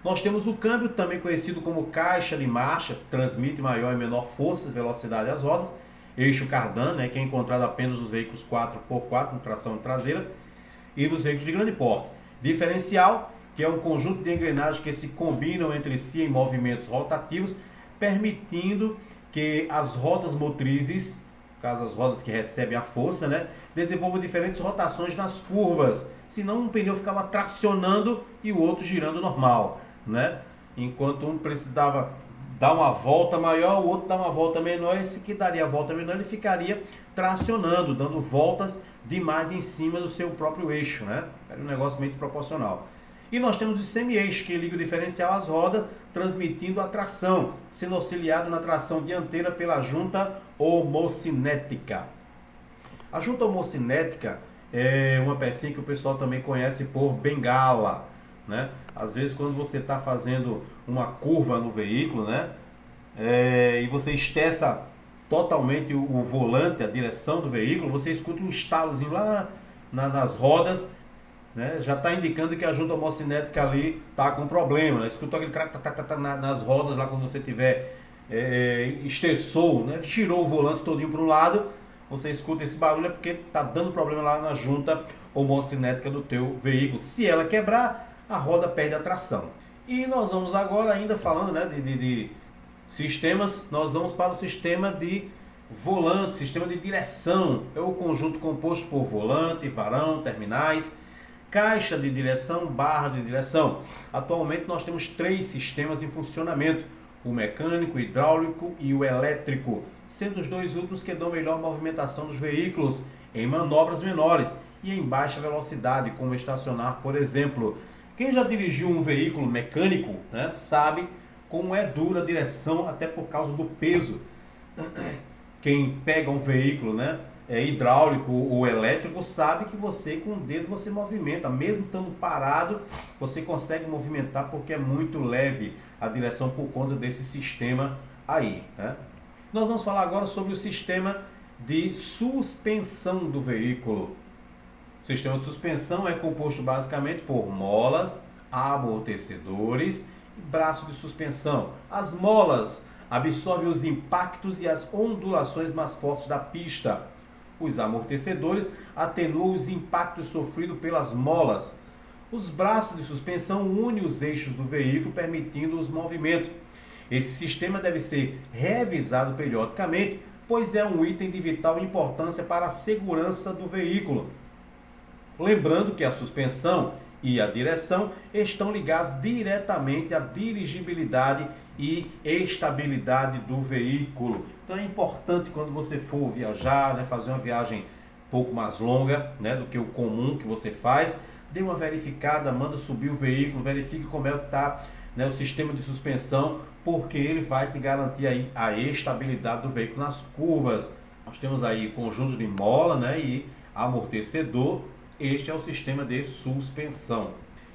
Nós temos o câmbio, também conhecido como caixa de marcha, transmite maior e menor força e velocidade às rodas. Eixo cardan, né, que é encontrado apenas nos veículos 4x4 com tração traseira e nos veículos de grande porte. Diferencial, que é um conjunto de engrenagens que se combinam entre si em movimentos rotativos, permitindo que as rodas motrizes, no caso as rodas que recebem a força, né, desenvolvam diferentes rotações nas curvas, senão um pneu ficava tracionando e o outro girando normal, né? Enquanto um precisava dar uma volta maior, o outro dá uma volta menor, esse que daria a volta menor ele ficaria tracionando, dando voltas demais em cima do seu próprio eixo, né? Era um negócio meio proporcional. E nós temos o semi-eixo, que liga o diferencial às rodas, transmitindo a tração, sendo auxiliado na tração dianteira pela junta homocinética. A junta homocinética é uma pecinha que o pessoal também conhece por bengala, né? Às vezes quando você está fazendo uma curva no veículo, né, e você estessa totalmente o volante, a direção do veículo, você escuta um estalozinho lá nas rodas, né, já está indicando que a junta homocinética ali está com problema, né? Escutou aquele nas rodas lá quando você estiver estressou, né? Girou o volante todinho para um lado, você escuta esse barulho é porque está dando problema lá na junta homocinética do teu veículo. Se ela quebrar, a roda perde a tração. E nós vamos agora ainda falando, né, de sistemas, nós vamos para o sistema de volante, sistema de direção. É o conjunto composto por volante, varão, terminais, caixa de direção, barra de direção. Atualmente nós temos 3 sistemas em funcionamento: o mecânico, o hidráulico e o elétrico, sendo os 2 últimos que dão melhor movimentação dos veículos em manobras menores e em baixa velocidade, como estacionar, por exemplo. Quem já dirigiu um veículo mecânico, né, sabe como é dura a direção, até por causa do peso. Quem pega um veículo, né, hidráulico ou elétrico, sabe que você com o dedo você movimenta, mesmo estando parado, você consegue movimentar porque é muito leve a direção por conta desse sistema aí, né? Nós vamos falar agora sobre o sistema de suspensão do veículo. O sistema de suspensão é composto basicamente por molas, amortecedores e braço de suspensão. As molas absorvem os impactos e as ondulações mais fortes da pista. Os amortecedores atenuam os impactos sofridos pelas molas. Os braços de suspensão unem os eixos do veículo, permitindo os movimentos. Esse sistema deve ser revisado periodicamente, pois é um item de vital importância para a segurança do veículo. Lembrando que a suspensão e a direção estão ligados diretamente à dirigibilidade e estabilidade do veículo. Então é importante quando você for viajar, né, fazer uma viagem um pouco mais longa, né, do que o comum que você faz, dê uma verificada, manda subir o veículo, verifique como é que está, né, o sistema de suspensão, porque ele vai te garantir aí a estabilidade do veículo nas curvas. Nós temos aí conjunto de mola, né, e amortecedor. Este é o sistema de suspensão.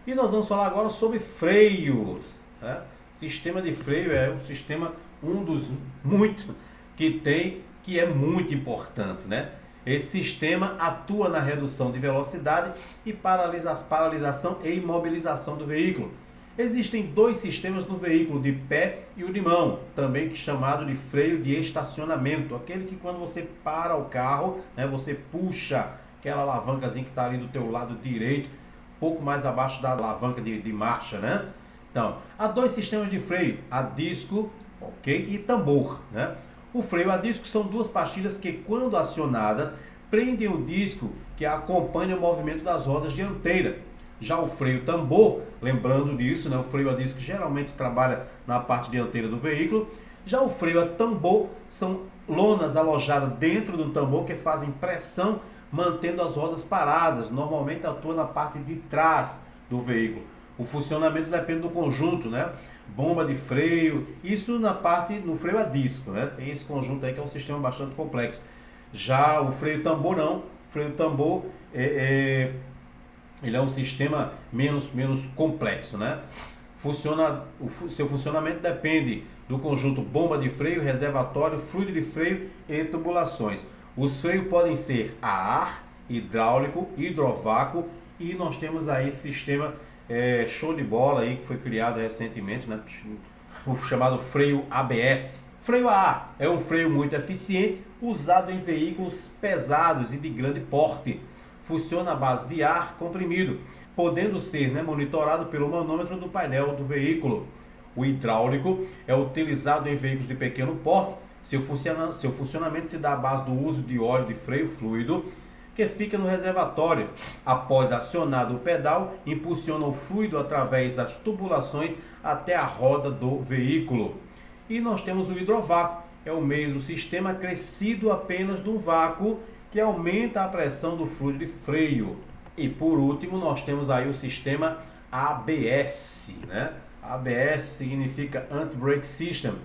E nós vamos falar agora sobre freios, né? Sistema de freio é um sistema, um dos muitos que tem, que é muito importante, né? Esse sistema atua na redução de velocidade e paralisação e imobilização do veículo. Existem 2 sistemas no veículo, de pé e o de mão, também chamado de freio de estacionamento. Aquele que quando você para o carro, né, você puxa aquela alavancazinha que está ali do teu lado direito, um pouco mais abaixo da alavanca de marcha, né? Então, há 2 sistemas de freio, a disco, ok, e tambor, né? O freio a disco são 2 pastilhas que, quando acionadas, prendem o disco que acompanha o movimento das rodas dianteiras. Já o freio tambor, lembrando disso, né, o freio a disco geralmente trabalha na parte dianteira do veículo. Já o freio a tambor são lonas alojadas dentro do tambor que fazem pressão, mantendo as rodas paradas. Normalmente atua na parte de trás do veículo. O funcionamento depende do conjunto, né? Bomba de freio, isso na parte no freio a disco, né? Tem esse conjunto aí que é um sistema bastante complexo. Já o freio tambor não. O freio tambor ele é um sistema menos complexo, né? Seu funcionamento depende do conjunto bomba de freio, reservatório, fluido de freio e tubulações. Os freios podem ser a ar, hidráulico, hidrovácuo, e nós temos aí sistema show de bola aí que foi criado recentemente, né? O chamado freio ABS. Freio a ar é um freio muito eficiente, usado em veículos pesados e de grande porte. Funciona à base de ar comprimido, podendo ser, né, monitorado pelo manômetro do painel do veículo. O hidráulico é utilizado em veículos de pequeno porte. Seu funcionamento se dá à base do uso de óleo de freio fluido, que fica no reservatório. Após acionado o pedal, impulsiona o fluido através das tubulações até a roda do veículo. E nós temos o hidrovácuo, é o mesmo sistema acrescido apenas do vácuo, que aumenta a pressão do fluido de freio. E por último, nós temos aí o sistema ABS, né? ABS significa Anti-Brake System,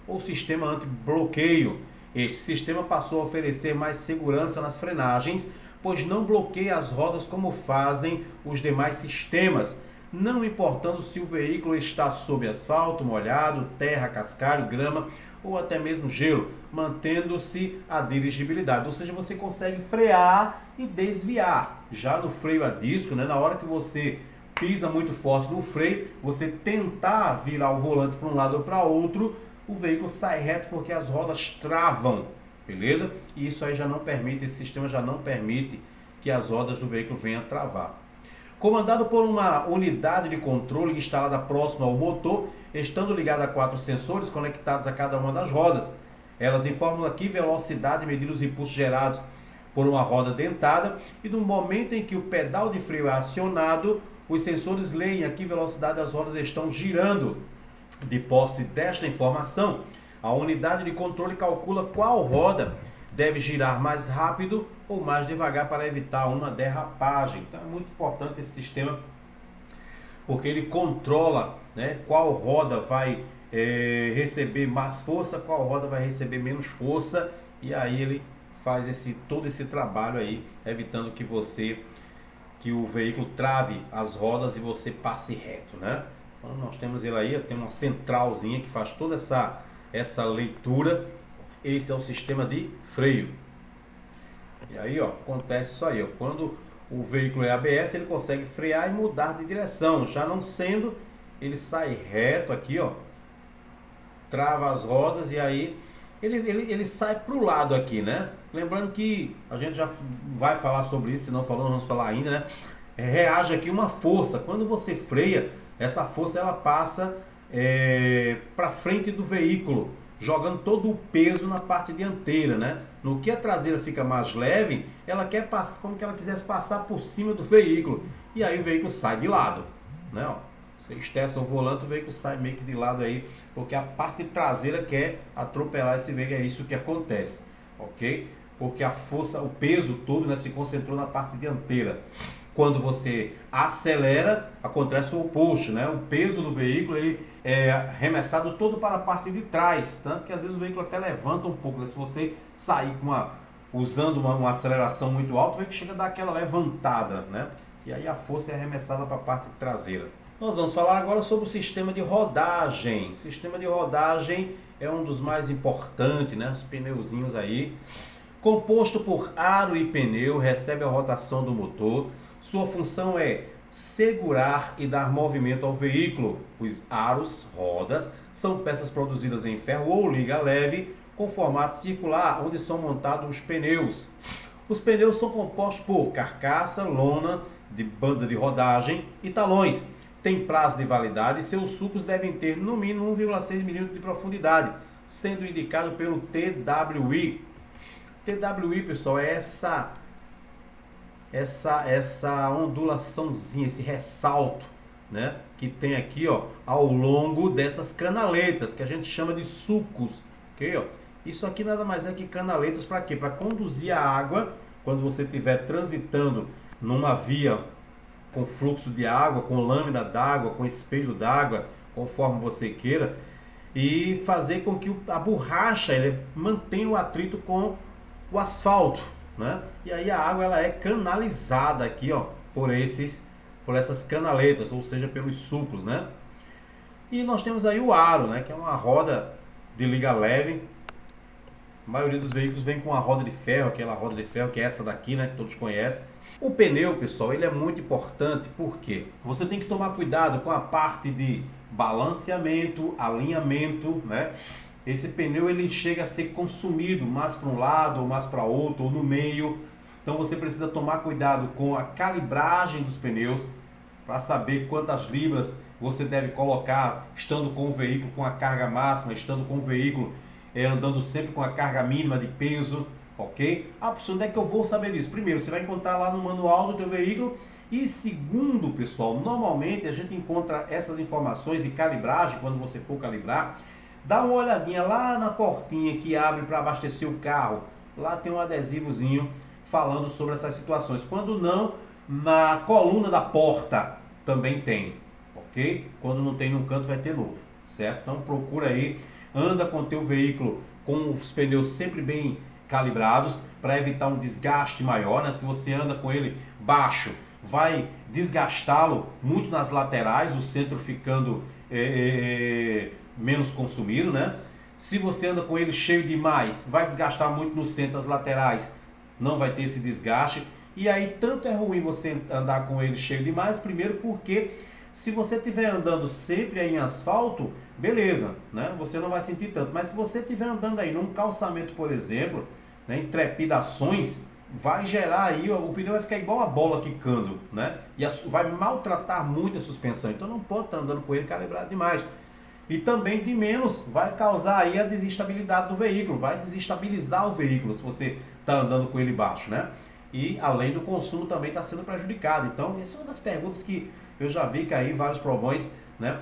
ou sistema anti-bloqueio. Este sistema passou a oferecer mais segurança nas frenagens, pois não bloqueia as rodas como fazem os demais sistemas, não importando se o veículo está sob asfalto, molhado, terra, cascalho, grama ou até mesmo gelo, mantendo-se a dirigibilidade. Ou seja, você consegue frear e desviar. Já no freio a disco, né, na hora que você pisa muito forte no freio, você tentar virar o volante para um lado ou para outro, o veículo sai reto porque as rodas travam, beleza? E isso aí já não permite, esse sistema já não permite que as rodas do veículo venham a travar. Comandado por uma unidade de controle instalada próxima ao motor, estando ligada a 4 sensores conectados a cada uma das rodas. Elas informam aqui velocidade, medir os impulsos gerados por uma roda dentada, e no momento em que o pedal de freio é acionado, os sensores leem a que velocidade as rodas estão girando. De posse desta informação, a unidade de controle calcula qual roda deve girar mais rápido ou mais devagar para evitar uma derrapagem. Então é muito importante esse sistema, porque ele controla, né, qual roda vai receber mais força, qual roda vai receber menos força, e aí ele faz todo esse trabalho aí, evitando que o veículo trave as rodas e você passe reto, né? Então nós temos ele aí, tem uma centralzinha que faz toda essa leitura. Esse é o sistema de freio. E aí, ó, acontece isso aí, ó, quando o veículo é ABS, ele consegue frear e mudar de direção. Já não sendo, ele sai reto aqui, ó, trava as rodas e aí ele sai para o lado aqui, né? Lembrando que a gente já vai falar sobre isso, se não falou, vamos falar ainda, né? Reage aqui uma força. Quando você freia, essa força ela passa para frente do veículo, jogando todo o peso na parte dianteira, né? No que a traseira fica mais leve, ela quer passar como que ela quisesse passar por cima do veículo. E aí o veículo sai de lado, né? Ó, você esterça o volante, o veículo sai meio que de lado aí, porque a parte traseira quer atropelar esse veículo. É isso que acontece, ok? Porque a força, o peso todo, né, se concentrou na parte dianteira. Quando você acelera, acontece o oposto, né? O peso do veículo ele é arremessado todo para a parte de trás, tanto que às vezes o veículo até levanta um pouco, né? Se você sair usando uma aceleração muito alta, o veículo chega a dar aquela levantada, né? E aí a força é arremessada para a parte traseira. Nós vamos falar agora sobre o sistema de rodagem. O sistema de rodagem é um dos mais importantes, né? Os pneuzinhos aí. Composto por aro e pneu, recebe a rotação do motor. Sua função é segurar e dar movimento ao veículo. Os aros, rodas, são peças produzidas em ferro ou liga leve, com formato circular, onde são montados os pneus. Os pneus são compostos por carcaça, lona, de banda de rodagem e talões. Tem prazo de validade e seus sulcos devem ter no mínimo 1,6 mm de profundidade, sendo indicado pelo TWI. TWI, pessoal, é essa ondulaçãozinha, esse ressalto, né, que tem aqui, ó, ao longo dessas canaletas, que a gente chama de sulcos, ok? Ó, isso aqui nada mais é que canaletas para quê? Para conduzir a água, quando você estiver transitando numa via com fluxo de água, com lâmina d'água, com espelho d'água, conforme você queira, e fazer com que a borracha ele mantenha o atrito com o asfalto, né? E aí a água ela é canalizada aqui, ó, por essas canaletas, ou seja, pelos sulcos, né? E nós temos aí o aro, né, que é uma roda de liga leve. A maioria dos veículos vem com a roda de ferro, aquela roda de ferro que é essa daqui, né, que todos conhecem. O pneu, pessoal, ele é muito importante porque você tem que tomar cuidado com a parte de balanceamento, alinhamento, né? Esse pneu ele chega a ser consumido mais para um lado ou mais para outro ou no meio. Então você precisa tomar cuidado com a calibragem dos pneus para saber quantas libras você deve colocar estando com o veículo com a carga máxima, estando com o veículo andando sempre com a carga mínima de peso, ok? Onde é que eu vou saber disso? Primeiro, você vai encontrar lá no manual do teu veículo. E segundo, pessoal, normalmente a gente encontra essas informações de calibragem quando você for calibrar. Dá uma olhadinha lá na portinha que abre para abastecer o carro. Lá tem um adesivozinho falando sobre essas situações. Quando não, na coluna da porta também tem, ok? Quando não tem num canto vai ter no outro, certo? Então procura aí, anda com o teu veículo com os pneus sempre bem calibrados para evitar um desgaste maior, né? Se você anda com ele baixo, vai desgastá-lo muito nas laterais, o centro ficando menos consumido, né? Se você anda com ele cheio demais, vai desgastar muito no centro, as laterais, não vai ter esse desgaste. E aí tanto é ruim você andar com ele cheio demais, primeiro porque Se você estiver andando sempre aí em asfalto, beleza, né? Você não vai sentir tanto. Mas se você estiver andando aí num calçamento, por exemplo, né, em trepidações, vai gerar aí, o pneu vai ficar igual uma bola quicando, né? E vai maltratar muito a suspensão. Então não pode estar andando com ele calibrado demais. E também de menos vai causar aí a desestabilidade do veículo, vai desestabilizar o veículo se você está andando com ele baixo, né? E além do consumo também está sendo prejudicado. Então essa é uma das perguntas que eu já vi cair vários provões, né?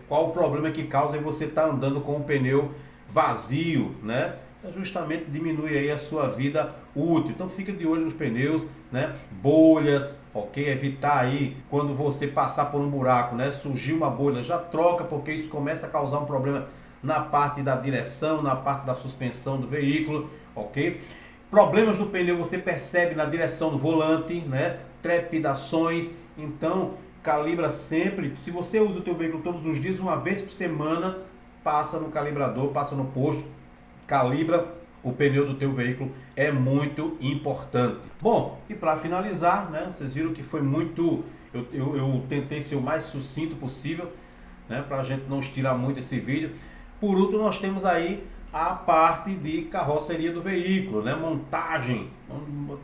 Qual o problema que causa em você estar andando com o pneu vazio, né? Justamente diminui aí a sua vida útil. Então fica de olho nos pneus, né? Bolhas, ok? Evitar aí quando você passar por um buraco, né? Surgiu uma bolha, já troca, porque isso começa a causar um problema na parte da direção, na parte da suspensão do veículo, ok? Problemas do pneu você percebe na direção do volante, né? Trepidações. Então calibra sempre. Se você usa o teu veículo todos os dias, uma vez por semana, passa no calibrador, passa no posto, calibra o pneu do teu veículo, é muito importante. Bom, e para finalizar, né, vocês viram que foi muito, eu tentei ser o mais sucinto possível, né, para a gente não estirar muito esse vídeo. Por último, nós temos aí a parte de carroceria do veículo, né, montagem,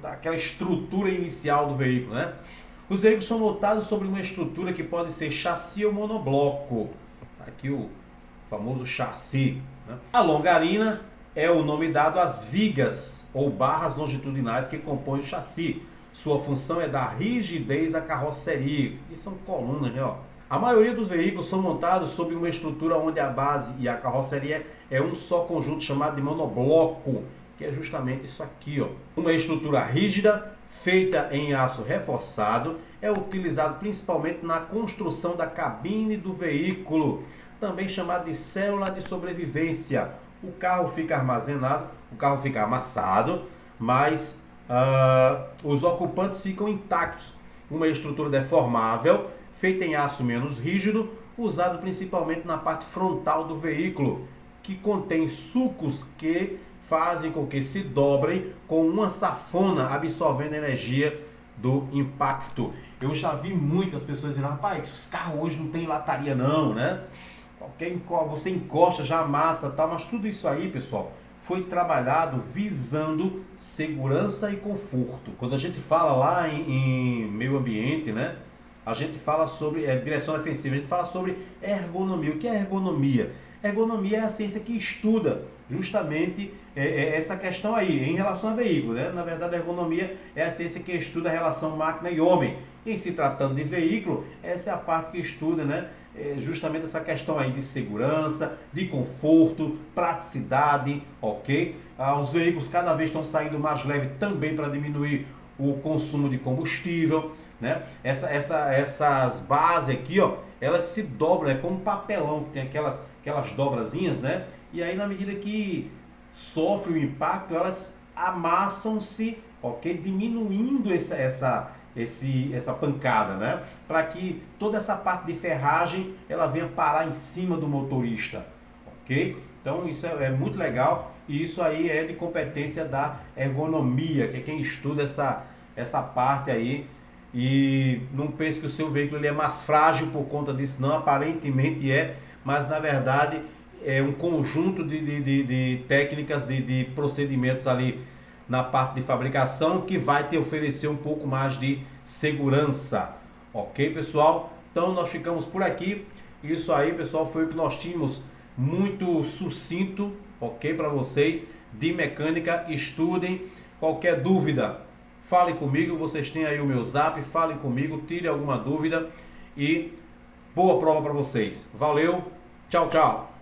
aquela estrutura inicial do veículo, né. Os veículos são montados sobre uma estrutura que pode ser chassi ou monobloco. Aqui o famoso chassi, né? A longarina é o nome dado às vigas ou barras longitudinais que compõem o chassi. Sua função é dar rigidez à carroceria. E são colunas, né? A maioria dos veículos são montados sobre uma estrutura onde a base e a carroceria é um só conjunto chamado de monobloco, que é justamente isso aqui, ó. Uma estrutura rígida, feita em aço reforçado, é utilizado principalmente na construção da cabine do veículo, também chamado de célula de sobrevivência. O carro fica armazenado, o carro fica amassado, mas os ocupantes ficam intactos. Uma estrutura deformável, feita em aço menos rígido, usado principalmente na parte frontal do veículo, que contém sulcos que fazem com que se dobrem com uma safona, absorvendo a energia do impacto. Eu já vi muitas pessoas dizendo, rapaz, os carros hoje não tem lataria não, né? Você encosta, já amassa, tal, mas tudo isso aí, pessoal, foi trabalhado visando segurança e conforto. Quando a gente fala lá em meio ambiente, né, a gente fala sobre direção defensiva, a gente fala sobre ergonomia. O que é ergonomia? Ergonomia é a ciência que estuda justamente essa questão aí, em relação a veículo, né? Na verdade, a ergonomia é a ciência que estuda a relação máquina e homem. Em se tratando de veículo, essa é a parte que estuda, né? Justamente essa questão aí de segurança, de conforto, praticidade, ok? Os veículos cada vez estão saindo mais leves também para diminuir o consumo de combustível, né? Essas bases aqui, ó, elas se dobram, é como um papelão, que tem aquelas dobrazinhas, né? E aí na medida que sofre o impacto, elas amassam-se, ok? Diminuindo essa pancada, né? Para que toda essa parte de ferragem ela venha parar em cima do motorista, ok? Então isso é muito legal e isso aí é de competência da ergonomia, que é quem estuda essa parte aí. E não pense que o seu veículo ele é mais frágil por conta disso, não, aparentemente é, mas na verdade é um conjunto de técnicas, de procedimentos ali na parte de fabricação que vai te oferecer um pouco mais de segurança, ok, pessoal? Então nós ficamos por aqui. Isso aí, pessoal, foi o que nós tínhamos muito sucinto, ok, para vocês de mecânica. Estudem. Qualquer dúvida, fale comigo, vocês têm aí o meu zap, falem comigo, tire alguma dúvida e boa prova para vocês. Valeu, tchau, tchau.